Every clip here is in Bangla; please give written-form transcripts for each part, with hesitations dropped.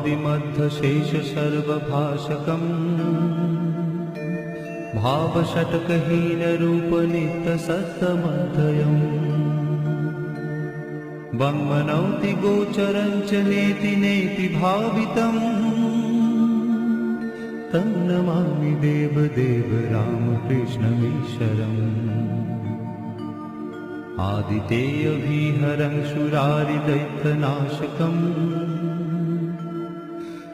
वामादिमध्यशेष सर्वभाषकम् भावषट्कहीनरूपनित्यसत्तमध्ययम् वङ्मनौति गोचरं च नेति नेति भावितम् तं नमामि देवदेव रामकृष्णमीश्वरम् आदितेयविहरं सुरारिदैत्यनाशकम्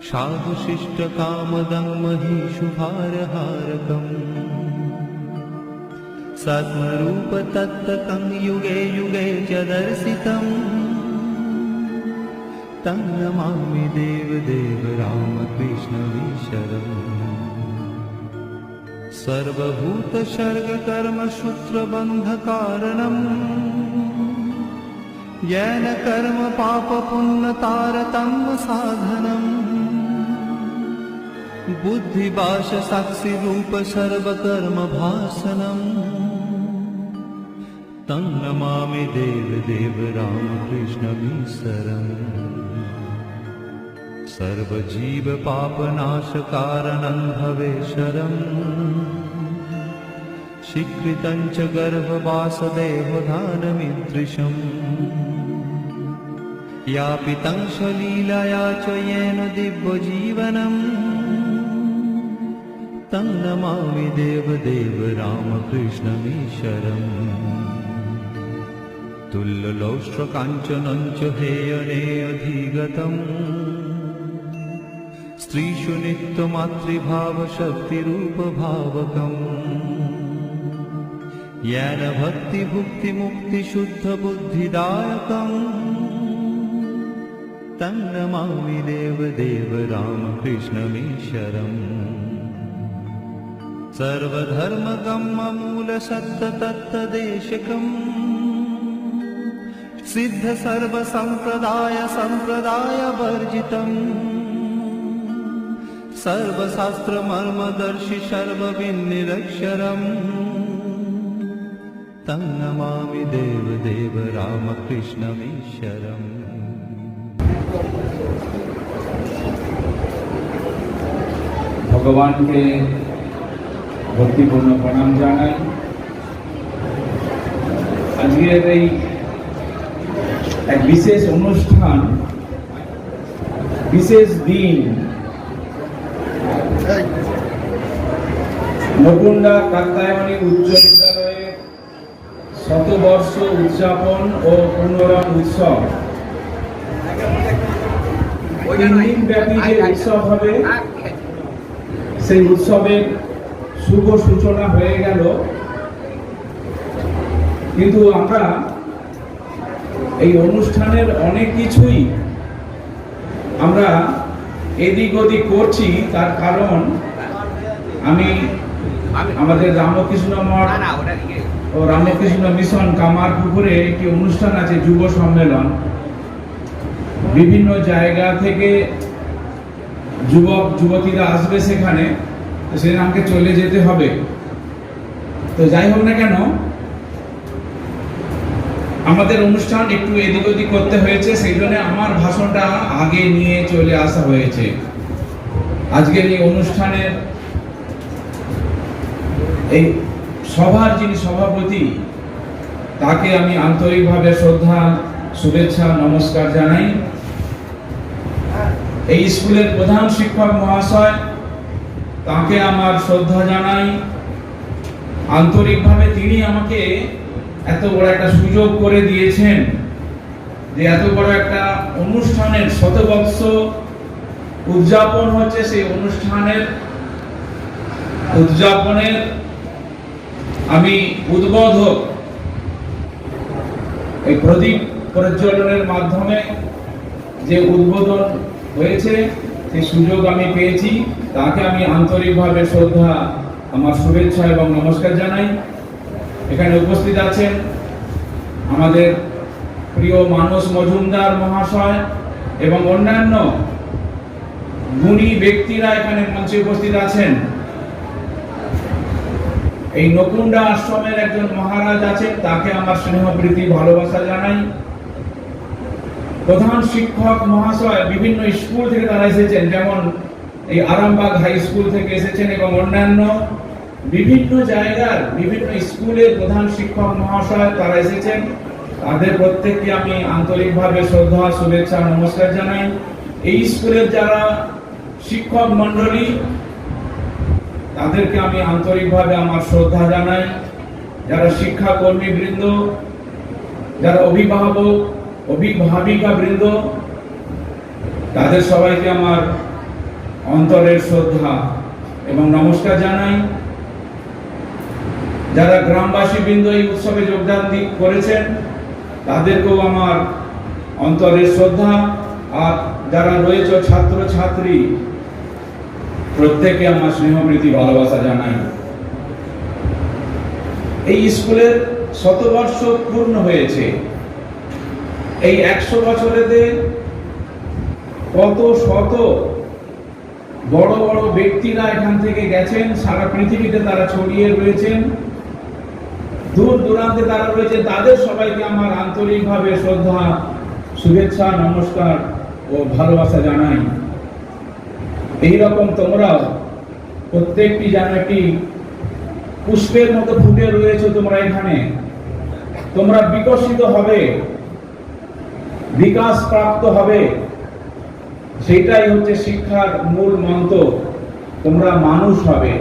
साधुशिष्टकामदं महिषुभारहारकम् सत्मरूपतत्त्वकं युगे युगे च दर्शितम् तं नमामि देवदेव रामकृष्णमीश्वरम् सर्वभूतसर्गकर्मसूत्रबन्धकारणम् येन कर्म पापपुण्यतारतम्य साधनम् बुद्धिभाषसाक्षिरूप सर्वकर्मभासनम् तं नमामि देवदेव रामकृष्णमीश्वरम् सर्वजीवपापनाशकारणं भवेश्वरम् स्वीकृतं च गर्भवासदेवधानमीदृशम् यापितं सलीलया च येन दिव्यजीवनम् तं नमामि देवदेव रामकृष्णमीश्वरम् तुल्यलौष्ट्रकाञ्चनं च हेयने अधिगतम् स्त्रीषु नित्यमातृभावशक्तिरूपभावकम् येन भक्तिभुक्तिमुक्तिशुद्धबुद्धिदायकम् तं नमामि देवदेव रामकृष्णमीश्वरम् सर्वधर्मगम्यमूलसत्ततत्तदेशकम् सिद्धसर्वसम्प्रदायसम्प्रदायवर्जितम् सर्वशास्त्रमर्मदर्शि सर्वविन्निरक्षरम् तं नमामि देवदेव रामकृष्णमीश्वरम् भगवान के भक्तिपूर्ण प्रणाम जानाई आजकेर এই এক বিশেষ অনুষ্ঠান বিশেষ দিন নকুন্ডা কাত্যায়নী উচ্চ বিদ্যালয়ের শতবর্ষ উদযাপন ও পুনরাম উৎসব 3 দিন ব্যাপী যে উৎসব হবে সেই উৎসবের শুভ সূচনা হয়ে গেল কিন্তু আমরা এই অনুষ্ঠানের অনেক কিছুই আমরা এদিক ওদিক করছি তার কারণ আমি আমাদের রামকৃষ্ণ মঠ ও রামকৃষ্ণ মিশন কামারপুকুরে একটি অনুষ্ঠান আছে যুব সম্মেলন বিভিন্ন জায়গা থেকে যুবক যুবতীরা আসবে সেখানে তো সেখানে আমাকে চলে যেতে হবে তো যাই হোক না কেন আমাদের অনুষ্ঠান একটু এদিক ওদিক করতে হয়েছে সেই জন্য আমার ভাষণটা আগে নিয়ে চলে আসা হয়েছে আজকের এই অনুষ্ঠানের এই সভার যিনি সভাপতি তাকে আমি আন্তরিকভাবে শ্রদ্ধা শুভেচ্ছা নমস্কার জানাই এই স্কুলের প্রধান শিক্ষক মহাশয় তাকে আমার শ্রদ্ধা জানাই আন্তরিকভাবে তিনি আমাকে এত বড় একটা সুযোগ করে দিয়েছেন যে এত বড় একটা অনুষ্ঠানের শতবর্ষ উদযাপন হচ্ছে সেই অনুষ্ঠানের উদযাপনের আমি উদ্বোধক এই প্রদীপ প্রজ্বলনের মাধ্যমে যে উদ্বোধন হয়েছে সেই সুযোগ আমি পেয়েছি তাকে আমি আন্তরিকভাবে শ্রদ্ধা আমার শুভেচ্ছা এবং নমস্কার জানাই এখানে উপস্থিত আছেন আমাদের প্রিয় মানস মজুমদার মহাশয় এবং অন্যান্য গুণী ব্যক্তিরা এখানে মঞ্চে উপস্থিত আছেন এই নকুন্ডা আশ্রমের একজন মহারাজ আছেন তাকে আমার স্নেহ প্রীতি ভালোবাসা জানাই প্রধান শিক্ষক মহাশয় বিভিন্ন স্কুল থেকে তারা এসেছেন, যেমন এই আরামবাগ হাই স্কুল থেকে এসেছেন এবং অন্যান্য বিভিন্ন জায়গার বিভিন্ন স্কুলের প্রধান শিক্ষক মহাশয় তারা এসেছেন। তাদের প্রত্যেককে আমি আন্তরিকভাবে শ্রদ্ধা, শুভেচ্ছা, নমস্কার জানাই। এই স্কুলের যারা শিক্ষক মণ্ডলী তাদেরকে আমি আন্তরিকভাবে আমার শ্রদ্ধা জানাই। যারা শিক্ষাকর্মী বৃন্দ, যারা অভিভাবক, অভিভাবিকা বৃন্দ, তাদের সবাইকে আমার অন্তরের শ্রদ্ধা এবং নমস্কার জানাই। যারা গ্রামবাসী বৃন্দ এই উৎসবে যোগদান করেছেন তাদেরকেও আমার অন্তরের শ্রদ্ধা, আর যারা রয়েছে ছাত্র ছাত্রী প্রত্যেকে আমার স্নেহপ্রীতি ভালোবাসা জানাই। এই স্কুলের 100 বর্ষ পূর্ণ হয়েছে। এই 100 বছরেতে কত শত বড় বড় ব্যক্তিরা এখান থেকে গেছেন, সারা পৃথিবীতে তারা ছড়িয়ে রয়েছেন, দূর দূরান্তে তারা রয়েছে। তাদের সবাইকে আমার আন্তরিকভাবে শ্রদ্ধা, শুভেচ্ছা, নমস্কার ও ভালোবাসা জানাই। এইরকম তোমরাও প্রত্যেকটি যেন একটি পুষ্পের মতো ফুটে রয়েছে তোমরা এখানে। তোমরা বিকশিত হবে, বিকাশ প্রাপ্ত হবে, সেটাই হচ্ছে শিক্ষার মূল মন্ত্র। তোমরা মানুষ হবে।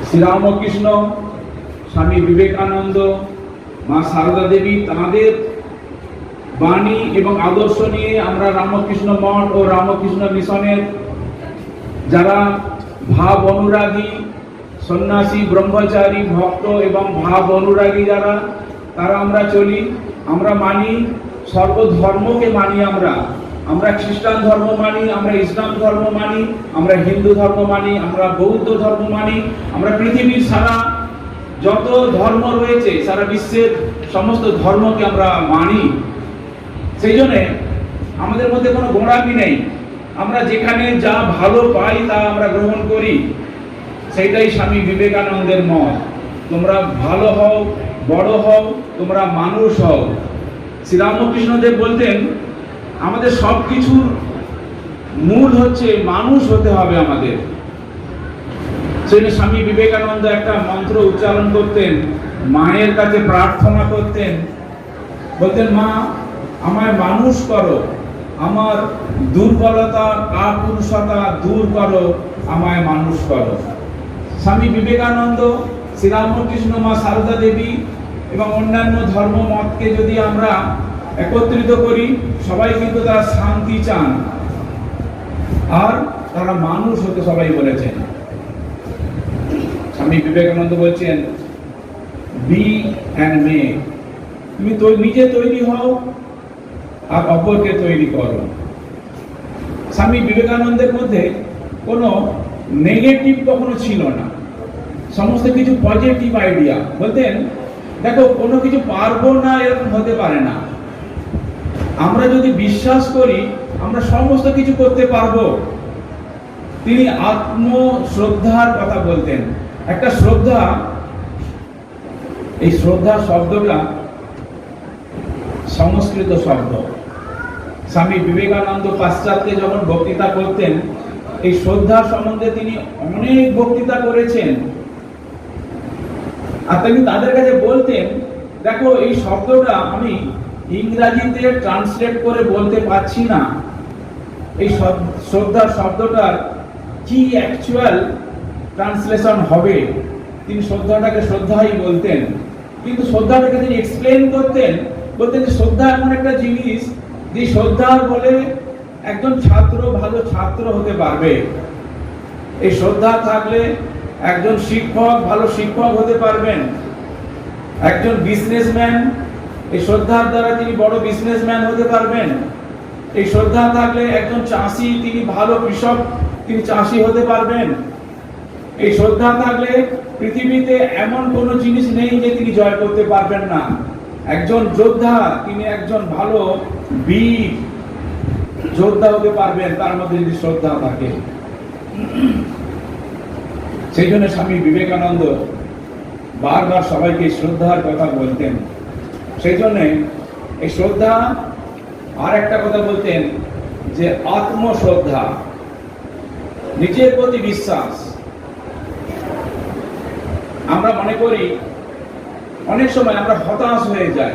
শ্রীরামকৃষ্ণ, স্বামী বিবেকানন্দ, মা সারদা দেবী, তাঁদের বাণী এবং আদর্শ নিয়ে আমরা রামকৃষ্ণ মঠ ও রামকৃষ্ণ মিশনের যারা ভাব অনুরাগী, সন্ন্যাসী, ব্রহ্মচারী, ভক্ত এবং ভাব অনুরাগী যারা, তারা আমরা চলি। আমরা মানি, সর্বধর্মকে মানি। আমরা খ্রিস্টান ধর্ম মানি, আমরা ইসলাম ধর্ম মানি, আমরা হিন্দু ধর্ম মানি, আমরা বৌদ্ধ ধর্ম মানি, আমরা পৃথিবীর সারা যত ধর্ম রয়েছে, সারা বিশ্বের সমস্ত ধর্মকে আমরা মানি। সেই জন্যে আমাদের মধ্যে কোনো গোঁড়ামি নেই। আমরা যেখানে যা ভালো পাই তা আমরা গ্রহণ করি। সেইটাই স্বামী বিবেকানন্দের মত। তোমরা ভালো হও, বড় হও, তোমরা মানুষ হও। শ্রীরামকৃষ্ণদেব বলতেন আমাদের সব কিছুর মূল হচ্ছে মানুষ হতে হবে আমাদের। সেই স্বামী বিবেকানন্দ একটা মন্ত্র উচ্চারণ করতেন, মায়ের কাছে প্রার্থনা করতেন, বলতেন, মা আমায় মানুষ করো, আমার দুর্বলতা কাপুরুষতা দূর করো, আমায় মানুষ করো। স্বামী বিবেকানন্দ, শ্রীরামকৃষ্ণ, মা সারদা দেবী এবং অন্যান্য ধর্ম মতকে যদি আমরা একত্রিত করি, সবাই কিন্তু তারা শান্তি চান আর তারা মানুষ হতে সবাই বলেছেন। স্বামী বিবেকানন্দ বলছেন, বি অ্যান্ড মেক। তুমি নিজে তৈরি হও আর অপরকে তৈরি করো। স্বামী বিবেকানন্দের মধ্যে কোনো নেগেটিভ কখনো ছিল না, সমস্ত কিছু পজিটিভ আইডিয়া। বলতেন, দেখো কোনো কিছু পারবো না এরকম হতে পারে না। আমরা যদি বিশ্বাস করি আমরা সমস্ত কিছু করতে পারবো। তিনি আত্মশ্রদ্ধার কথা বলতেন। একটা শ্রদ্ধা, এই শ্রদ্ধা শব্দটা সংস্কৃত শব্দ। স্বামী বিবেকানন্দ পাশ্চাত্যে যখন বক্তৃতা করতেন, এই শ্রদ্ধা সম্বন্ধে তিনি অনেক বক্তৃতা করেছেন। আর তিনি তাদের কাছে বলতেন, দেখো এই শব্দটা আমি ইংরেজিতে ট্রান্সলেট করে বলতে পারছি না, এই শ্রদ্ধা শব্দটার কি অ্যাকচুয়াল ট্রান্সলেশন হবে। তিনি শ্রদ্ধাটাকে শ্রদ্ধাই বলতেন, কিন্তু শ্রদ্ধাটাকে তিনি এক্সপ্লেন করতেন, বলতেন যে শ্রদ্ধা এমন একটা জিনিস যে শ্রদ্ধার বলে একজন ছাত্র ভালো ছাত্র হতে পারবে। এই শ্রদ্ধা থাকলে একজন শিক্ষক ভালো শিক্ষক হতে পারবেন। একজন বিজনেসম্যান, এই শ্রদ্ধার দ্বারা তিনি বড় বিজনেসম্যান হতে পারবেন। এই শ্রদ্ধা থাকলে একজন চাষি, তিনি ভালো কৃষক, তিনি চাষি হতে পারবেন। এই শ্রদ্ধা থাকলে পৃথিবীতে এমন কোনো জিনিস নেই যে তিনি জয় করতে পারবেন না। একজন যোদ্ধা, তিনি একজন ভালো বীর যোদ্ধা হতে পারবেন, তার মধ্যে যদি শ্রদ্ধা থাকে। সেই জন্য স্বামী বিবেকানন্দ বারবার সবাইকে শ্রদ্ধার কথা বলতেন। সেই জন্য এই শ্রদ্ধা, আর একটা কথা বলতেন যে আত্মশ্রদ্ধা, নিজের প্রতি বিশ্বাস। আমরা মনে করি অনেক সময় আমরা হতাশ হয়ে যাই।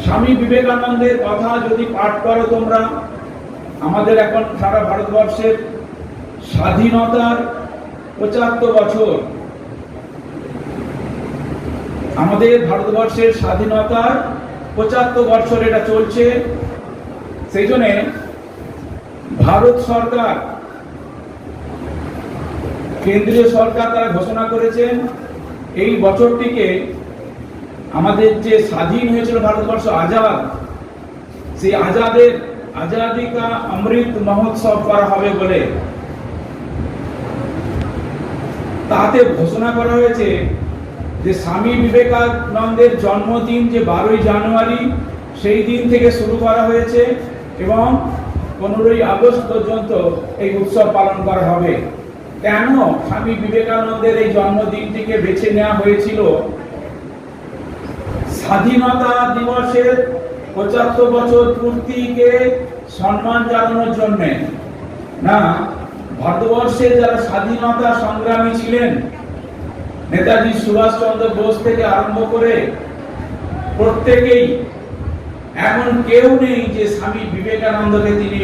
স্বামী বিবেকানন্দের কথা যদি পাঠ করো তোমরা, আমাদের এখন সারা ভারতবর্ষের স্বাধীনতার ৭৫ বছর, আমাদের ভারতবর্ষের স্বাধীনতার ৭৫ বছর এটা চলছে। সেই জন্য ভারত সরকার, কেন্দ্রীয় সরকার তারা ঘোষণা করেছেন এই বছরটিকে, আমাদের যে স্বাধীন হয়েছিল ভারতবর্ষ আজাদ, সেই আজাদি কা অমৃত মহোৎসব করা হবে বলে তাতে ঘোষণা করা হয়েছে যে স্বামী বিবেকানন্দের জন্মদিন যে 12ই জানুয়ারি, সেই দিন থেকে শুরু করা হয়েছে এবং 15ই আগস্ট পর্যন্ত এই উৎসব পালন করা হবে। কেন স্বামী বিবেকানন্দের এই জন্মদিনটিকে বেছে নেওয়া হয়েছিল? স্বাধীনতা দিবসের ৭৫ বছর পূর্তিকে সম্মান জানানোর জন্য না, ভারতবর্ষে যারা স্বাধীনতা সংগ্রামী ছিলেন, নেতাজি সুভাষচন্দ্র বোস থেকে আরম্ভ করে প্রত্যেকেই, এমন কেউ নেই যে স্বামী বিবেকানন্দকে তিনি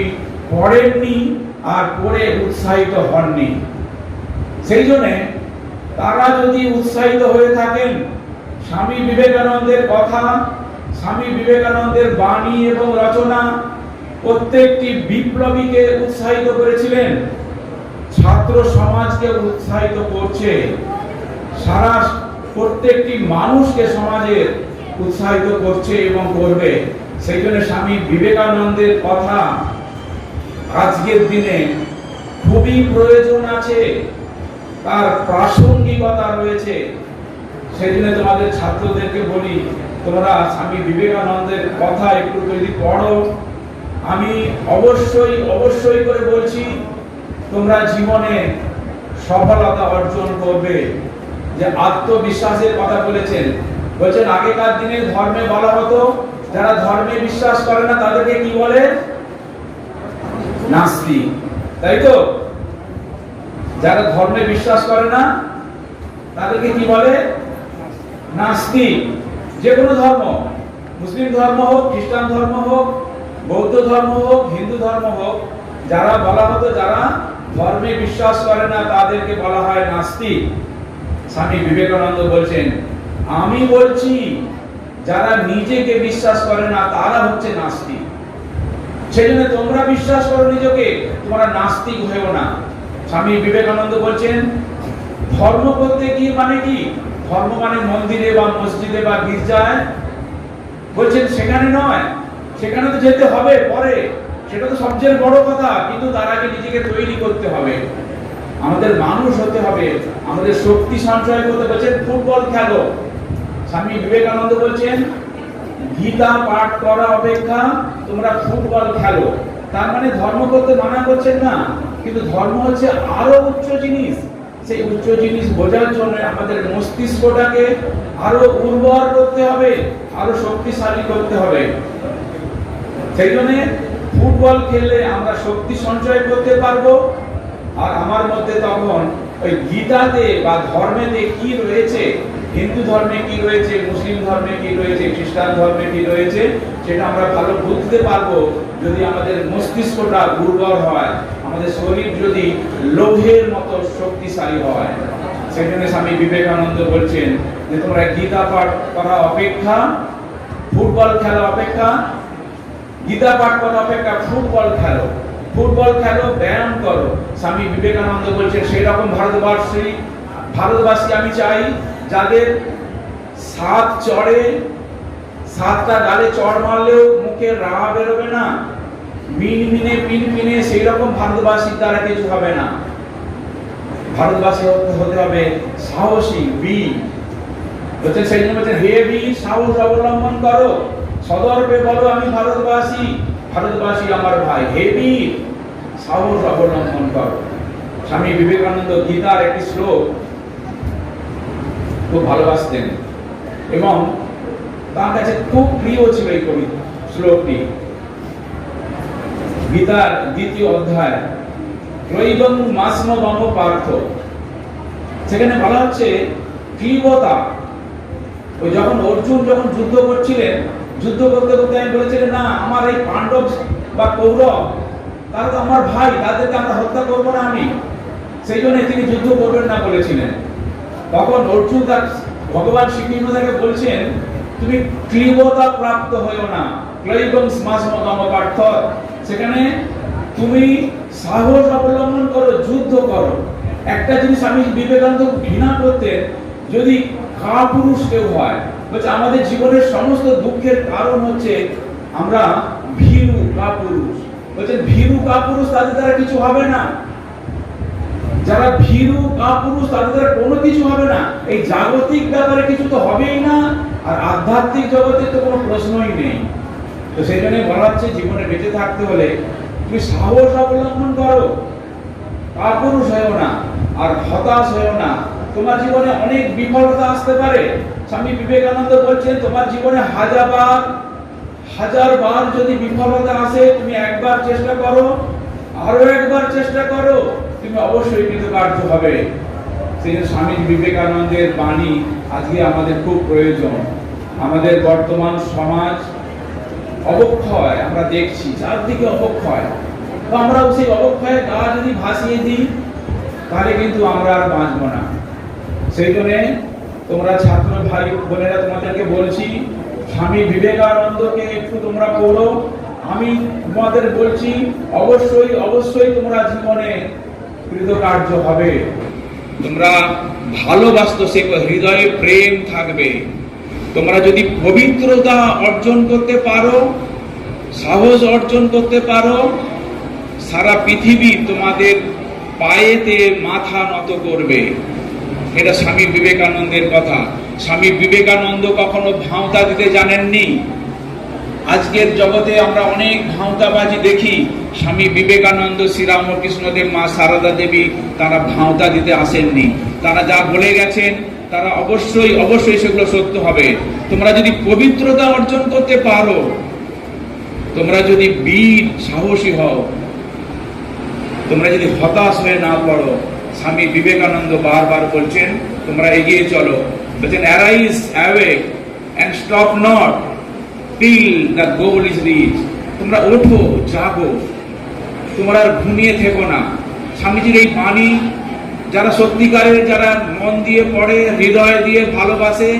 পড়েননি আর পড়ে উৎসাহিত হননি। সেই জন্য তারা যদি উৎসাহিত হয়ে থাকেন, স্বামী বিবেকানন্দের কথা, স্বামী বিবেকানন্দের বাণী এবং রচনা প্রত্যেকটি বিপ্লবীকে উৎসাহিত করেছিলেন, ছাত্র সমাজকে উৎসাহিত করছে, সারা প্রত্যেকটি মানুষকে সমাজের উৎসাহিত করছে এবং করবে। সেই জন্য স্বামী বিবেকানন্দের কথা আজকের দিনে খুবই প্রয়োজন আছে, তার প্রাসঙ্গিকতা রয়েছে। সেই জন্য তোমাদের ছাত্রদেরকে বলি, তোমরা স্বামী বিবেকানন্দের কথা একটু যদি পড়ো, আমি অবশ্যই করে বলছি তোমরা জীবনে সফলতা অর্জন করবে। যে আত্মবিশ্বাসের কথা বলছেন আগেকার দিনে ধর্মে বলা হতো, যারা ধর্মে বিশ্বাস করে না তাদেরকে কি বলে? নাস্তিক, তাই তো? যারা ধর্মে বিশ্বাস করে না তাদেরকে কি বলে? নাস্তিক। যে কোনো ধর্ম, মুসলিম ধর্ম হোক, খ্রিস্টান ধর্ম হোক, বৌদ্ধ ধর্ম হোক, হিন্দু ধর্ম হোক, যারা বলা হতো যারা ধর্মে বিশ্বাস করে না তাদেরকে বলা হয় নাস্তিক। স্বামী বিবেকানন্দ বলছেন, আমি বলছি যারা নিজেকে বিশ্বাস করে না তারা হচ্ছে নাস্তিক। সেজন্য তোমরা বিশ্বাস করো নিজেকে, তোমরা নাস্তিক হয়েও না। স্বামী বিবেকানন্দ বলছেন ধর্ম করতে গিয়ে মানে কি? ধর্ম মানে মন্দিরে বা মসজিদে বা গির্জায়, বলছেন সেখানে নয়, সেখানে তো যেতে হবে পরে, সেটা তো সবচেয়ে বড় কথা, কিন্তু তার আগে নিজেকে তৈরি করতে হবে, আমাদের মানুষ হতে হবে, আমাদের শক্তি সঞ্চয় করতে। বলছেন ফুটবল খেলো। স্বামী বিবেকানন্দ বলছেন গীতা পাঠ করা অপেক্ষা তোমরা ফুটবল খেলো। তার মানে ধর্ম করতে মানা করছেন না, কিন্তু ধর্ম হচ্ছে আরো উচ্চ জিনিস। সেই উচ্চ জিনিস বোঝার জন্য আমাদের মস্তিষ্কটাকে আরো উর্বর করতে হবে, আরো শক্তিশালী করতে হবে। সেই জন্য ফুটবল খেললে আমরা শক্তি সঞ্চয় করতে পারবো। আর আমার মধ্যে তখন ওই গীতাতে বা ধর্মেতে কি রয়েছে, হিন্দু ধর্মে কি রয়েছে, মুসলিম ধর্মে কি রয়েছে, খ্রিস্টান ধর্মে কি রয়েছে, সেটা আমরা ভালো বুঝতে পারবো যদি আমাদের মস্তিষ্কটা উর্বর হয়, আমাদের শরীর যদি লোহের মতো শক্তিশালী হয়। সেজন্য স্বামী বিবেকানন্দ বলছেন যে তোমরা গীতা পাঠ করা অপেক্ষা ফুটবল খেলা অপেক্ষা, গীতা পাঠ করা অপেক্ষা ফুটবল খেলো, ফুটবল খেলো, ব্যায়াম করো। স্বামী বিবেকানন্দ বলছেন সেই রকম ভারতবাসী আমি চাই যাদের সাত চড়ে, সাতটা গালে চড় মারলেও মুখে রাহা বেরোবে না, মিনমিনে পিনপিনে, সেই রকম ভারতবাসীর দ্বারা কিছু হবে না। ভারতবাসী হতে হবে সাহসী, বীর। বলছেন সেই জন্য বলছেন হে বীর, সাহস অবলম্বন করো, সদর্পে বলো আমি ভারতবাসী, ভারতবাসী আমার ভাই। হে বীর, সাহস অবলম্বন করো। স্বামী বিবেকানন্দ গীতার একটি শ্লোক খুব ভালোবাসতেন এবং তার কাছে খুব প্রিয় ছিল এই কবি শ্লোকটি। গীতার 2য় অধ্যায় ত্রৈবং মাসমবম পার্থ, সেখানে বলা হচ্ছে ক্লীবতা। ওই যখন অর্জুন যখন যুদ্ধ করছিলেন, যুদ্ধ করতে করতে আমি বলেছিলেন না আমার এই পাণ্ডব বা কৌরব তারা তো আমার ভাই, তাদেরকে আমরা হত্যা করব না আমি, সেই জন্য তিনি যুদ্ধ করবেন না বলেছিলেন। তখন অর্জুন তার ভগবান শ্রীকৃষ্ণ তাকে বলছেন তুমি ক্লীবতা প্রাপ্ত হয়েও না, ক্লৈবং মাসমবম পার্থ, সেখানে তুমি সাহস অবলম্বন করো, যুদ্ধ করো। একটা জিনিস স্বামী বিবেকানন্দ ঘৃণা করতেন, যদি কাপুরুষ কেউ হয়, বলছে আমাদের জীবনের সমস্ত দুঃখের কারণ হচ্ছে আমরা ভীরু কাপুরুষ। বলছেন ভীরু কাপুরুষ তাদের দ্বারা কিছু হবে না, যারা ভীরু কাপুরুষ তাদের দ্বারা কোনো কিছু হবে না। এই জাগতিক ব্যাপারে কিছু তো হবেই না, আর আধ্যাত্মিক জগতে তো কোনো প্রশ্নই নেই। তো সেই জন্য বলা হচ্ছে জীবনে বেঁচে থাকতে হলে তুমি সাহস অবলম্বন করো, কাপুরুষ হয়েও না, আর হতাশ হয়েও না। তোমার জীবনে অনেক বিফলতা আসতে পারে। স্বামী বিবেকানন্দ বলছেন তোমার জীবনে হাজার বার যদি বিফলতা আসে, তুমি একবার চেষ্টা করো, আরো একবার চেষ্টা করো, তুমি অবশ্যই কৃতকার্য হবে। সেই জন্য স্বামী বিবেকানন্দের বাণী আজকে আমাদের খুব প্রয়োজন। আমাদের বর্তমান সমাজ অবক্ষয় আমরা দেখছি, চারদিকে অবক্ষয়। তো আমরাও সেই অবক্ষয়ের গা যদি ভাসিয়ে দিই তাহলে কিন্তু আমরা আর বাঁচবো না। সেই জন্য তোমরা ছাত্র ভাই বোনেরা তোমাদেরকে বলছি, স্বামী বিবেকানন্দকে একটু তোমরা পড়ো। আমি তোমাদের বলছি অবশ্যই তোমরা জীবনে কৃতকার্য হবে। তোমরা ভালোবাসতে শেখো, হৃদয়ে প্রেম থাকবে। তোমরা যদি পবিত্রতা অর্জন করতে পারো, সাহস অর্জন করতে পারো, সারা পৃথিবী তোমাদের পায়েতে মাথা নত করবে। এটা স্বামী বিবেকানন্দের কথা। স্বামী বিবেকানন্দ কখনো ভাঁওতা দিতে জানেননি। আজকের জগতে আমরা অনেক ভাঁওতাবাজি দেখি, স্বামী বিবেকানন্দ, শ্রীরামকৃষ্ণদেব, মা সারদা দেবী তারা ভাঁওতা দিতে আসেননি। তারা যা বলে গেছেন তারা অবশ্যই সেগুলো সত্য হবে। তোমরা যদি পবিত্রতা অর্জন করতে পারো, তোমরা যদি বীর সাহসী হও, তোমরা যদি হতাশ হয়ে না পড়ো, স্বামী বিবেকানন্দ বারবার বলছেন তোমরা এগিয়ে চলো। বলছেন arise, awake and stop not till the goal is reach. তোমরা ওঠো, জাগো, তোমরা আর ঘুমিয়ে থেকো না। স্বামীজির এই বাণী যারা সত্যিকারের, যারা মন দিয়ে পড়ে, হৃদয় দিয়ে ভালোবাসে,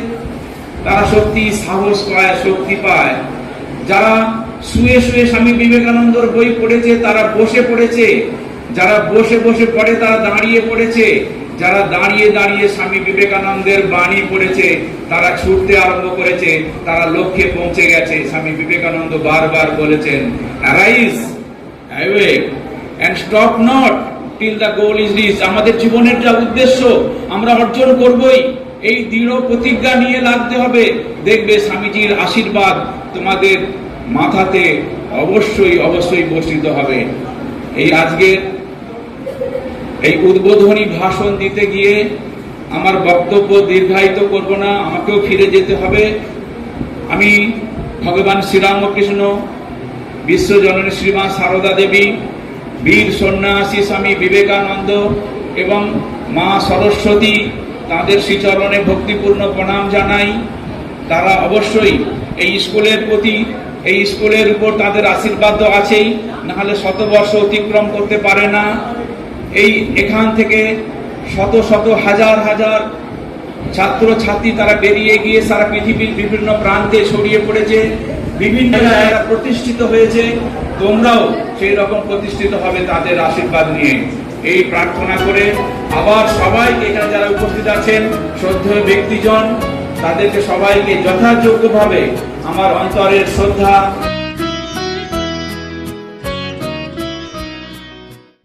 তারা সত্যি সাহস পায়, শক্তি পায়। যারা শুয়ে শুয়ে স্বামী বিবেকানন্দর বই পড়েছে তারা বসে পড়েছে, যারা বসে বসে পড়ে তারা দাঁড়িয়ে পড়েছে, যারা দাঁড়িয়ে দাঁড়িয়ে স্বামী বিবেকানন্দের বাণী পড়েছে তারা ছুটতে আরম্ভ করেছে, তারা লক্ষ্যে পৌঁছে গেছে। স্বামী বিবেকানন্দ বারবার বলেছেন arise, awake and stop not till the goal is reach. আমাদের জীবনের যা উদ্দেশ্য আমরা অর্জন করবই, এই দৃঢ় প্রতিজ্ঞা নিয়ে লাগতে হবে। দেখবে স্বামীজির আশীর্বাদ তোমাদের মাথাতে অবশ্যই বর্ষিত হবে। এই আজকের এই উদ্বোধনী ভাষণ দিতে গিয়ে আমার বক্তব্য দীর্ঘায়িত করব না, আমাকেও ফিরে যেতে হবে। আমি ভগবান শ্রীরামকৃষ্ণ, বিশ্বজননী শ্রীমা সারদা দেবী, বীর সন্ন্যাসী স্বামী বিবেকানন্দ এবং মা সরস্বতী, তাদের শ্রীচরণে ভক্তিপূর্ণ প্রণাম জানাই। তারা অবশ্যই এই স্কুলের প্রতি, এই স্কুলের উপর তাদের আশীর্বাদ তো আছেই, নাহলে 100 বর্ষ অতিক্রম করতে পারে না। এখান থেকে শত হাজার ছাত্র ছাত্রী তারা বেরিয়ে গিয়ে সারা পৃথিবীর বিভিন্ন প্রান্তে ছড়িয়ে পড়েছে, বিভিন্ন জায়গায় প্রতিষ্ঠিত হয়েছে। তোমরাও সেই রকম প্রতিষ্ঠিত হবে তাদের আশীর্বাদ নিয়ে। এই প্রার্থনা করে আবার সবাইকে, এখানে যারা উপস্থিত আছেন শ্রদ্ধেয় ব্যক্তিজন, তাদেরকে সবাইকে যথাযোগ্যভাবে আমার অন্তরের শ্রদ্ধা